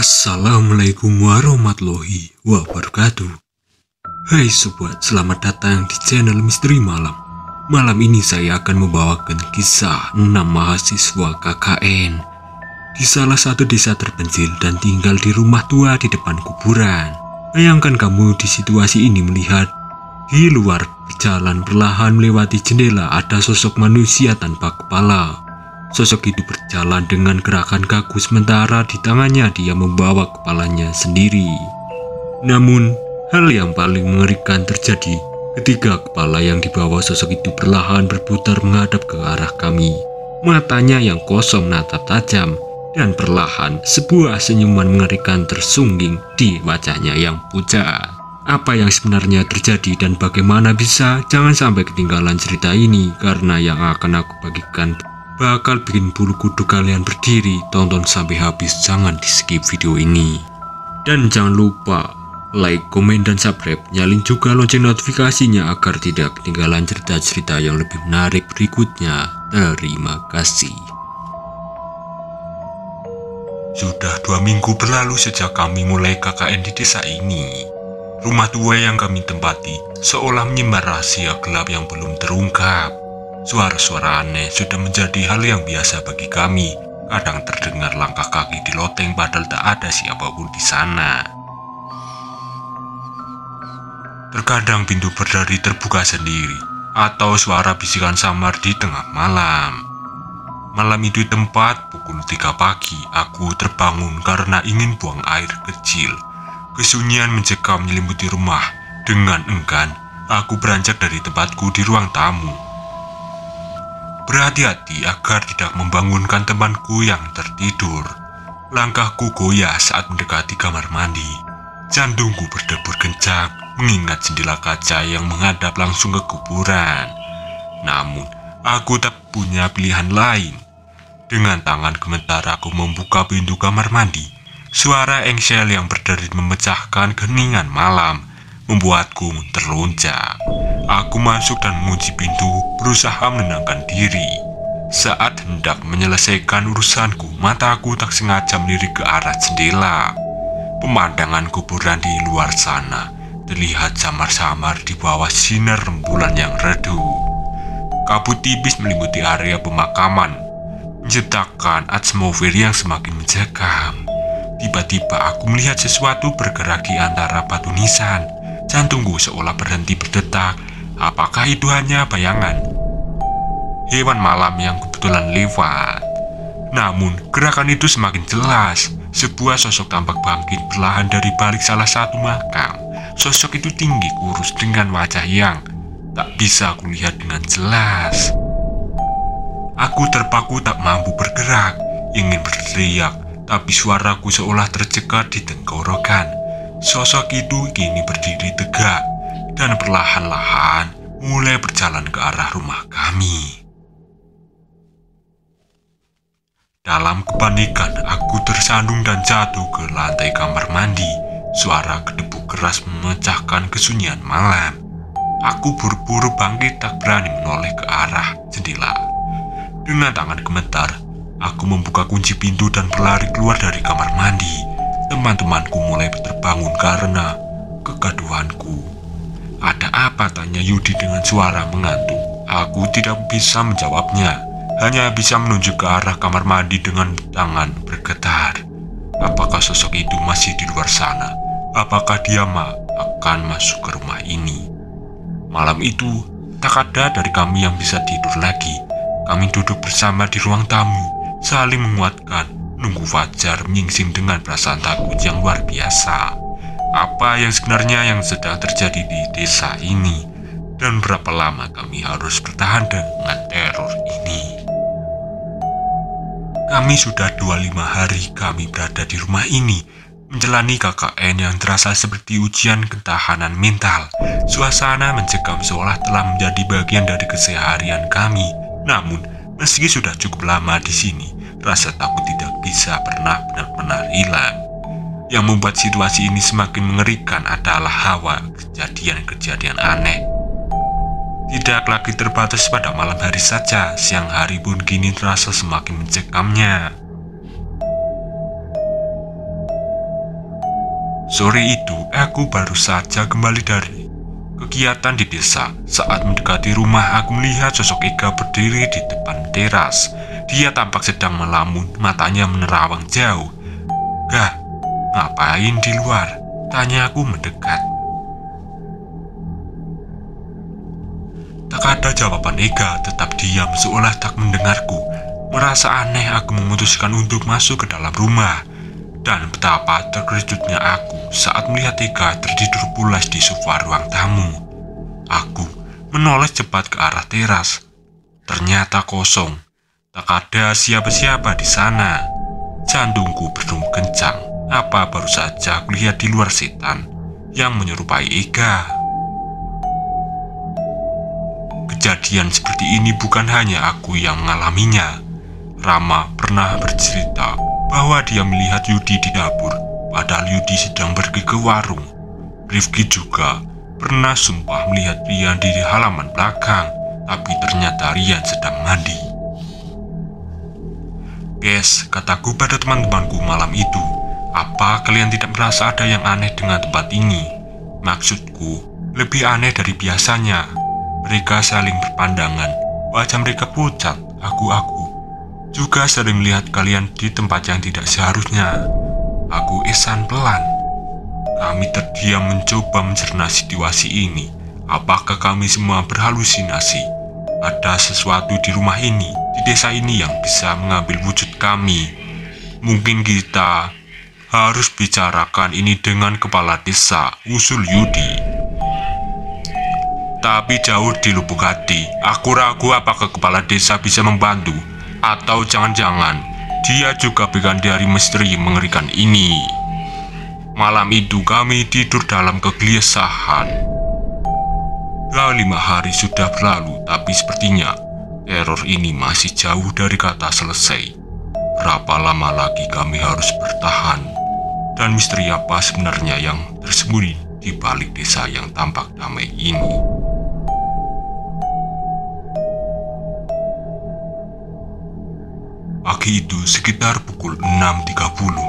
Assalamualaikum warahmatullahi wabarakatuh. Hai sobat, selamat datang di channel Misteri Malam. Malam ini saya akan membawakan kisah 6 mahasiswa KKN di salah satu desa terpencil dan tinggal di rumah tua di depan kuburan. Bayangkan kamu di situasi ini melihat di luar berjalan perlahan melewati jendela ada sosok manusia tanpa kepala. Sosok itu berjalan dengan gerakan kaku sementara di tangannya dia membawa kepalanya sendiri. Namun, hal yang paling mengerikan terjadi ketika kepala yang dibawa sosok itu perlahan berputar menghadap ke arah kami. Matanya yang kosong menatap tajam dan perlahan sebuah senyuman mengerikan tersungging di wajahnya yang pucat. Apa yang sebenarnya terjadi dan bagaimana bisa? Jangan sampai ketinggalan cerita ini karena yang akan aku bagikan bakal bikin bulu kuduk kalian berdiri. Tonton sampai habis, jangan di skip video ini. Dan jangan lupa like, komen, dan subscribe. Nyalin juga lonceng notifikasinya agar tidak ketinggalan cerita-cerita yang lebih menarik berikutnya. Terima kasih. Sudah 2 minggu berlalu sejak kami mulai KKN di desa ini. Rumah tua yang kami tempati seolah menyimpan rahasia gelap yang belum terungkap. Suara-suara aneh sudah menjadi hal yang biasa bagi kami. Kadang terdengar langkah kaki di loteng padahal tak ada siapapun di sana. Terkadang pintu berdari terbuka sendiri, atau suara bisikan samar di tengah malam. Malam itu tempat pukul 3 pagi, aku terbangun karena ingin buang air kecil. Kesunyian mencekam menyelimuti rumah. Dengan enggan, aku beranjak dari tempatku di ruang tamu. Berhati-hati agar tidak membangunkan temanku yang tertidur. Langkahku goyah saat mendekati kamar mandi. Jantungku berdebur kencang mengingat jendela kaca yang menghadap langsung ke kuburan. Namun, aku tak punya pilihan lain. Dengan tangan gemetar aku membuka pintu kamar mandi. Suara engsel yang berderi memecahkan keheningan malam membuatku terlonjak. Aku masuk dan mengunci pintu, berusaha menenangkan diri. Saat hendak menyelesaikan urusanku, mataku tak sengaja melirik ke arah jendela. Pemandangan kuburan di luar sana terlihat samar-samar di bawah sinar rembulan yang redup. Kabut tipis meliputi area pemakaman, menciptakan atmosfer yang semakin mencekam. Tiba-tiba aku melihat sesuatu bergerak di antara batu nisan. Jantungku seolah berhenti berdetak. Apakah itu hanya bayangan hewan malam yang kebetulan lewat? Namun, gerakan itu semakin jelas. Sebuah sosok tampak bangkit perlahan dari balik salah satu makam. Sosok itu tinggi, kurus, dengan wajah yang tak bisa kulihat dengan jelas. Aku terpaku tak mampu bergerak, ingin berteriak, tapi suaraku seolah tercekat di tenggorokan. Sosok itu kini berdiri tegak dan perlahan-lahan mulai berjalan ke arah rumah kami. Dalam kepanikan, aku tersandung dan jatuh ke lantai kamar mandi. Suara gedebuk keras memecahkan kesunyian malam. Aku buru-buru bangkit, tak berani menoleh ke arah jendela. Dengan tangan gemetar, aku membuka kunci pintu dan berlari keluar dari kamar mandi. Teman-temanku mulai terbangun karena kegaduhanku. "Ada apa?" tanya Yudi dengan suara mengantuk. Aku tidak bisa menjawabnya, hanya bisa menunjuk ke arah kamar mandi dengan tangan bergetar. Apakah sosok itu masih di luar sana? Apakah dia akan masuk ke rumah ini? Malam itu, tak ada dari kami yang bisa tidur lagi. Kami duduk bersama di ruang tamu, saling menguatkan, nunggu fajar menyingsing dengan perasaan takut yang luar biasa. Apa yang sebenarnya yang sedang terjadi di desa ini, dan berapa lama kami harus bertahan dengan teror ini? Kami sudah 25 hari kami berada di rumah ini, menjalani KKN yang terasa seperti ujian ketahanan mental. Suasana mencekam seolah telah menjadi bagian dari keseharian kami. Namun, meski sudah cukup lama di sini, rasa takut tidak bisa pernah benar-benar hilang. Yang membuat situasi ini semakin mengerikan adalah hawa kejadian-kejadian aneh. Tidak lagi terbatas pada malam hari saja, siang hari pun kini terasa semakin mencekamnya. Sore itu, aku baru saja kembali dari kegiatan di desa. Saat mendekati rumah, aku melihat sosok Ega berdiri di depan teras. Dia tampak sedang melamun, matanya menerawang jauh. "Gah, ngapain di luar?" tanya aku mendekat. Tak ada jawaban Ega, tetap diam seolah tak mendengarku. Merasa aneh, aku memutuskan untuk masuk ke dalam rumah. Dan betapa terkejutnya aku saat melihat Ega tertidur pulas di sofa ruang tamu. Aku menoleh cepat ke arah teras. Ternyata kosong. Tak ada siapa-siapa di sana. Jantungku berdegup kencang. Apa baru saja aku lihat di luar setan yang menyerupai Ega? Kejadian seperti ini bukan hanya aku yang mengalaminya. Rama pernah bercerita bahwa dia melihat Yudi di dapur, padahal Yudi sedang pergi ke warung. Rifki juga pernah sumpah melihat Rian di halaman belakang, tapi ternyata Rian sedang mandi. "Guys," kataku pada teman-temanku malam itu, "apa kalian tidak merasa ada yang aneh dengan tempat ini?" Maksudku, lebih aneh dari biasanya. Mereka saling berpandangan, wajah mereka pucat. Aku juga sering melihat kalian di tempat yang tidak seharusnya. Aku esan pelan. Kami terdiam mencoba mencerna situasi ini. Apakah kami semua berhalusinasi? Ada sesuatu di rumah ini, di desa ini yang bisa mengambil wujud kami. Mungkin kita harus bicarakan ini dengan kepala desa, usul Yudi. Tapi jauh di lubuk hati, aku ragu apakah kepala desa bisa membantu. Atau jangan-jangan dia juga bagian dari misteri mengerikan ini. Malam itu kami tidur dalam kegelisahan. 5 hari sudah berlalu, tapi sepertinya teror ini masih jauh dari kata selesai. Berapa lama lagi kami harus bertahan? Dan misteri apa sebenarnya yang tersembunyi di balik desa yang tampak damai ini? Pagi itu sekitar pukul 6.30,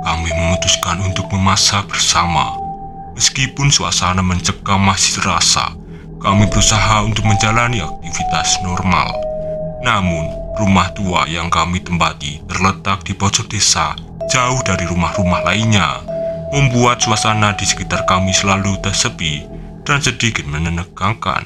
kami memutuskan untuk memasak bersama. Meskipun suasana mencekam masih terasa, kami berusaha untuk menjalani aktivitas normal. Namun, rumah tua yang kami tempati terletak di pojok desa, jauh dari rumah-rumah lainnya, membuat suasana di sekitar kami selalu tersepi dan sedikit menegangkan.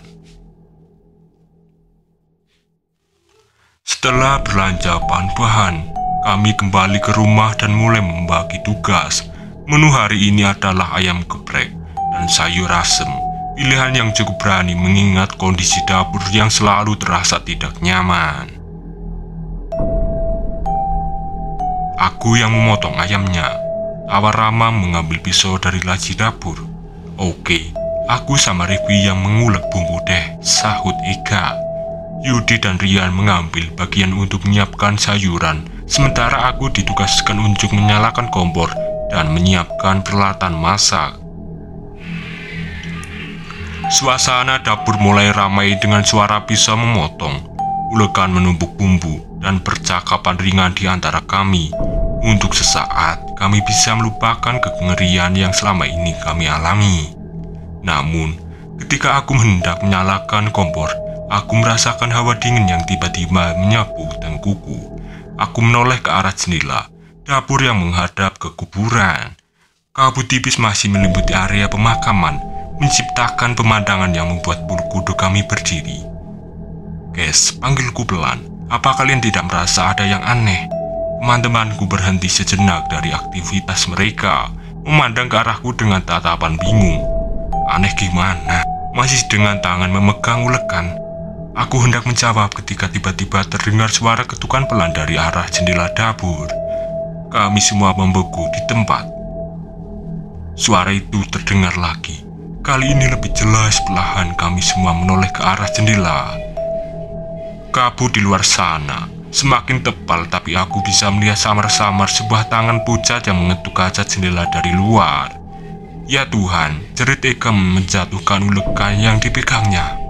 Setelah belanja bahan-bahan, kami kembali ke rumah dan mulai membagi tugas. Menu hari ini adalah ayam geprek dan sayur asem. Pilihan yang cukup berani mengingat kondisi dapur yang selalu terasa tidak nyaman. Aku yang memotong ayamnya. Tawa Rama mengambil pisau dari laci dapur. "Oke, aku sama Rifki yang mengulek bumbu deh," sahut Ega. Yudi dan Rian mengambil bagian untuk menyiapkan sayuran, sementara aku ditugaskan untuk menyalakan kompor dan menyiapkan peralatan masak. Suasana dapur mulai ramai dengan suara pisau memotong, ulekan menumbuk bumbu, dan percakapan ringan di antara kami. Untuk sesaat, kami bisa melupakan kengerian yang selama ini kami alami. Namun, ketika aku hendak menyalakan kompor, aku merasakan hawa dingin yang tiba-tiba menyapu tengkuku. Aku menoleh ke arah jendela dapur yang menghadap ke kuburan. Kabut tipis masih menyelimuti area pemakaman, menciptakan pemandangan yang membuat bulu kuduk kami berdiri. "Guys," panggilku pelan, "apa kalian tidak merasa ada yang aneh?" Teman-temanku berhenti sejenak dari aktivitas mereka, memandang ke arahku dengan tatapan bingung. "Aneh gimana?" Masih dengan tangan memegang ulekan, aku hendak menjawab ketika tiba-tiba terdengar suara ketukan pelan dari arah jendela dapur. Kami semua membeku di tempat. Suara itu terdengar lagi. Kali ini lebih jelas, perlahan kami semua menoleh ke arah jendela. Kabut di luar sana semakin tebal, tapi aku bisa melihat samar-samar sebuah tangan pucat yang mengetuk kaca jendela dari luar. "Ya Tuhan," jerit Ega menjatuhkan ulekan yang dipegangnya.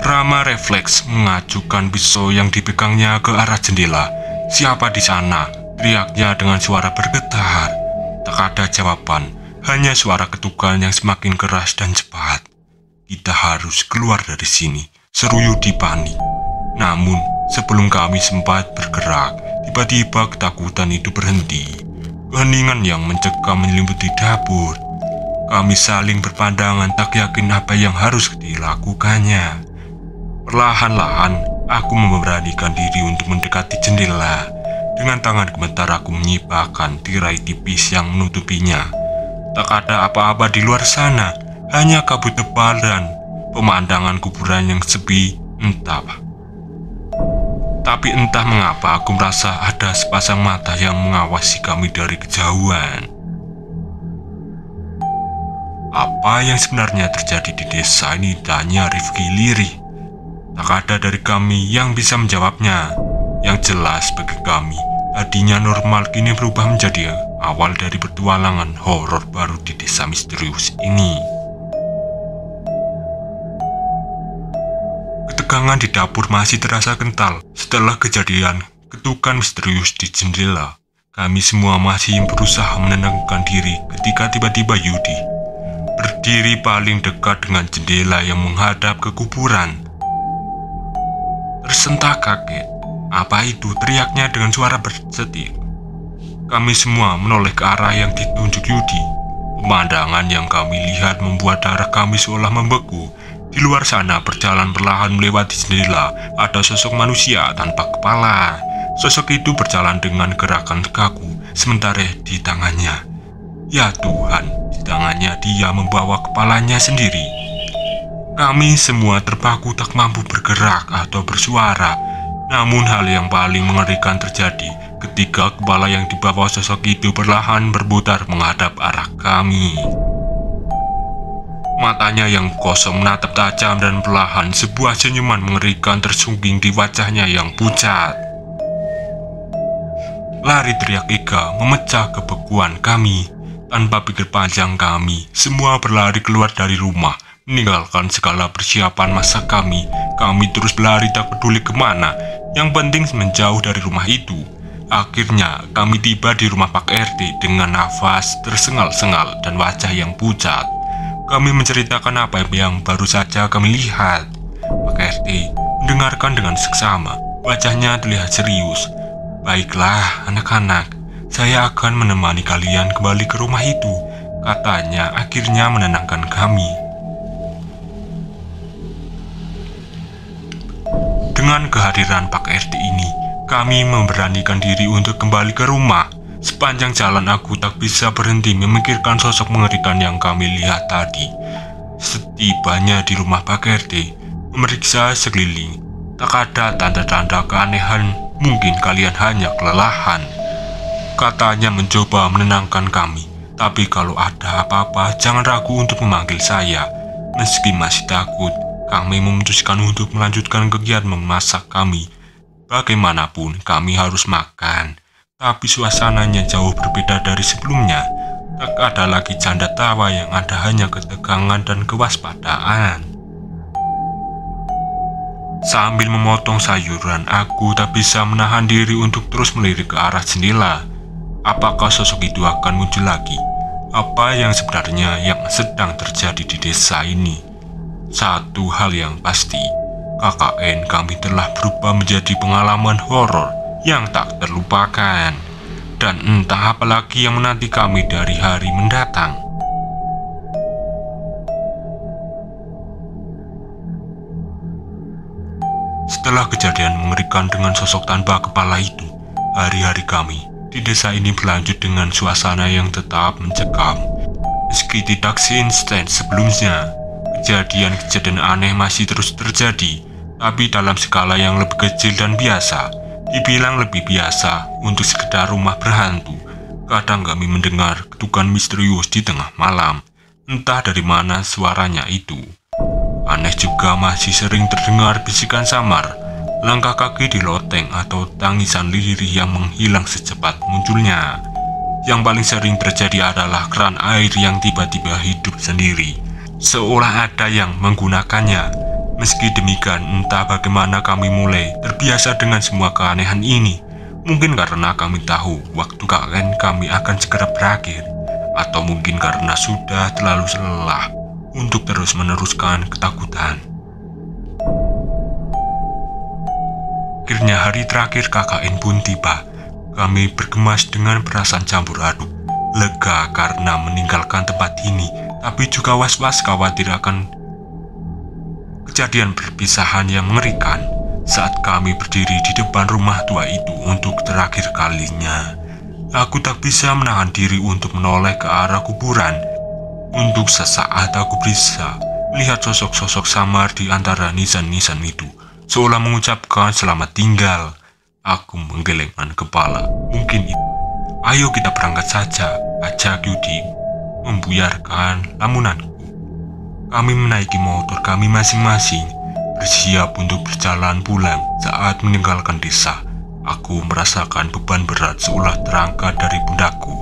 Rama refleks mengajukan pisau yang dipegangnya ke arah jendela. "Siapa di sana?" teriaknya dengan suara bergetar. Tak ada jawaban, hanya suara ketukan yang semakin keras dan cepat. Kita harus keluar dari sini, seru Yudi panik. Namun, sebelum kami sempat bergerak, tiba-tiba ketakutan itu berhenti. Keheningan yang mencekam menyelimuti dapur. Kami saling berpandangan, tak yakin apa yang harus dilakukannya. Perlahan-lahan, aku memberanikan diri untuk mendekati jendela. Dengan tangan gemetar aku menyibakkan tirai tipis yang menutupinya. Tak ada apa-apa di luar sana, hanya kabut tebal dan pemandangan kuburan yang sepi. Tapi entah mengapa aku merasa ada sepasang mata yang mengawasi kami dari kejauhan. Apa yang sebenarnya terjadi di desa ini, tanya Rifki lirih. Tak ada dari kami yang bisa menjawabnya. Yang jelas bagi kami, tadinya normal kini berubah menjadi awal dari petualangan horor baru di desa misterius ini. Ketegangan di dapur masih terasa kental setelah kejadian ketukan misterius di jendela. Kami semua masih berusaha menenangkan diri ketika tiba-tiba Yudi berdiri paling dekat dengan jendela yang menghadap ke kuburan. Tersentak kaget. Apa itu? Teriaknya dengan suara bersetir. Kami semua menoleh ke arah yang ditunjuk Yudi. Pemandangan yang kami lihat membuat darah kami seolah membeku. Di luar sana berjalan perlahan melewati jendela ada sosok manusia tanpa kepala. Sosok itu berjalan dengan gerakan kaku, sementara di tangannya, ya Tuhan, di tangannya dia membawa kepalanya sendiri. Kami semua terpaku tak mampu bergerak atau bersuara. Namun hal yang paling mengerikan terjadi ketika kepala yang dibawa sosok itu perlahan berputar menghadap arah kami. Matanya yang kosong menatap tajam dan perlahan sebuah senyuman mengerikan tersungging di wajahnya yang pucat. Lari, teriak Ega memecah kebekuan kami. Tanpa pikir panjang kami semua berlari keluar dari rumah, meninggalkan segala persiapan masa kami. Kami terus berlari tak peduli kemana. Yang penting menjauh dari rumah itu. Akhirnya kami tiba di rumah Pak RT dengan nafas tersengal-sengal dan wajah yang pucat. Kami menceritakan apa yang baru saja kami lihat. Pak RT mendengarkan dengan seksama. Wajahnya terlihat serius. Baiklah anak-anak, saya akan menemani kalian kembali ke rumah itu, katanya akhirnya menenangkan kami. Dengan kehadiran Pak RT ini, kami memberanikan diri untuk kembali ke rumah. Sepanjang jalan aku tak bisa berhenti memikirkan sosok mengerikan yang kami lihat tadi. Setibanya di rumah Pak RT, memeriksa sekeliling, tak ada tanda-tanda keanehan. Mungkin kalian hanya kelelahan, katanya mencoba menenangkan kami. Tapi kalau ada apa-apa, jangan ragu untuk memanggil saya. Meski masih takut, kami memutuskan untuk melanjutkan kegiatan memasak kami. Bagaimanapun kami harus makan. Tapi suasananya jauh berbeda dari sebelumnya. Tak ada lagi canda tawa, yang ada hanya ketegangan dan kewaspadaan. Sambil memotong sayuran, aku tak bisa menahan diri untuk terus melirik ke arah jendela. Apakah sosok itu akan muncul lagi? Apa yang sebenarnya yang sedang terjadi di desa ini? Satu hal yang pasti, KKN kami telah berubah menjadi pengalaman horor yang tak terlupakan. Dan entah apa lagi yang menanti kami dari hari mendatang. Setelah kejadian mengerikan dengan sosok tanpa kepala itu, hari-hari kami di desa ini berlanjut dengan suasana yang tetap mencekam. Meski tidak seinstan sebelumnya, kejadian-kejadian aneh masih terus terjadi, tapi dalam skala yang lebih kecil dan biasa. Dibilang lebih biasa untuk sekedar rumah berhantu. Kadang kami mendengar ketukan misterius di tengah malam. Entah dari mana suaranya itu. Aneh juga masih sering terdengar bisikan samar, langkah kaki di loteng atau tangisan lirih yang menghilang secepat munculnya. Yang paling sering terjadi adalah keran air yang tiba-tiba hidup sendiri, seolah ada yang menggunakannya. Meski demikian, entah bagaimana kami mulai terbiasa dengan semua keanehan ini. Mungkin karena kami tahu waktu KKN kami akan segera berakhir. atau mungkin karena sudah terlalu lelah untuk terus meneruskan ketakutan. Akhirnya hari terakhir KKN pun tiba. Kami bergemas dengan perasaan campur aduk, lega karena meninggalkan tempat ini, tapi juga was-was khawatir akan kejadian perpisahan yang mengerikan. Saat kami berdiri di depan rumah tua itu untuk terakhir kalinya, aku tak bisa menahan diri untuk menoleh ke arah kuburan. Untuk sesaat aku bisa melihat sosok-sosok samar di antara nisan-nisan itu, seolah mengucapkan selamat tinggal. Aku menggelengkan kepala. Mungkin itu. Ayo kita berangkat saja, ajak Yudi membuyarkan lamunanku. Kami menaiki motor kami masing-masing, bersiap untuk berjalan pulang. Saat meninggalkan desa, aku merasakan beban berat seolah terangkat dari pundakku.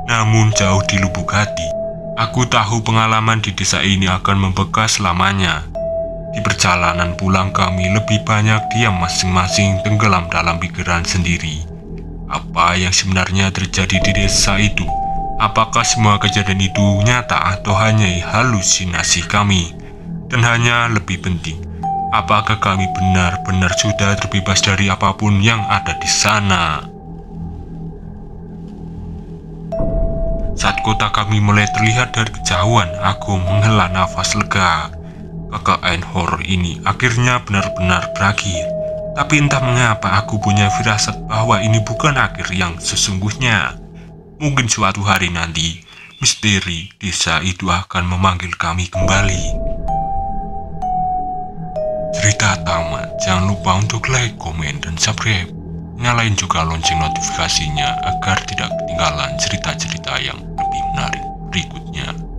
Namun jauh di lubuk hati, aku tahu pengalaman di desa ini akan membekas selamanya. Di perjalanan pulang kami lebih banyak diam masing-masing tenggelam dalam pikiran sendiri. Apa yang sebenarnya terjadi di desa itu? Apakah semua kejadian itu nyata atau hanya halusinasi kami? Dan hanya lebih penting, apakah kami benar-benar sudah terbebas dari apapun yang ada di sana? Saat kota kami mulai terlihat dari kejauhan, aku menghela nafas lega. KKN horor ini akhirnya benar-benar berakhir. Tapi entah mengapa aku punya firasat bahwa ini bukan akhir yang sesungguhnya. Mungkin suatu hari nanti, misteri desa itu akan memanggil kami kembali. Cerita tamat, jangan lupa untuk like, komen, dan subscribe. Nyalain juga lonceng notifikasinya agar tidak ketinggalan cerita-cerita yang lebih menarik berikutnya.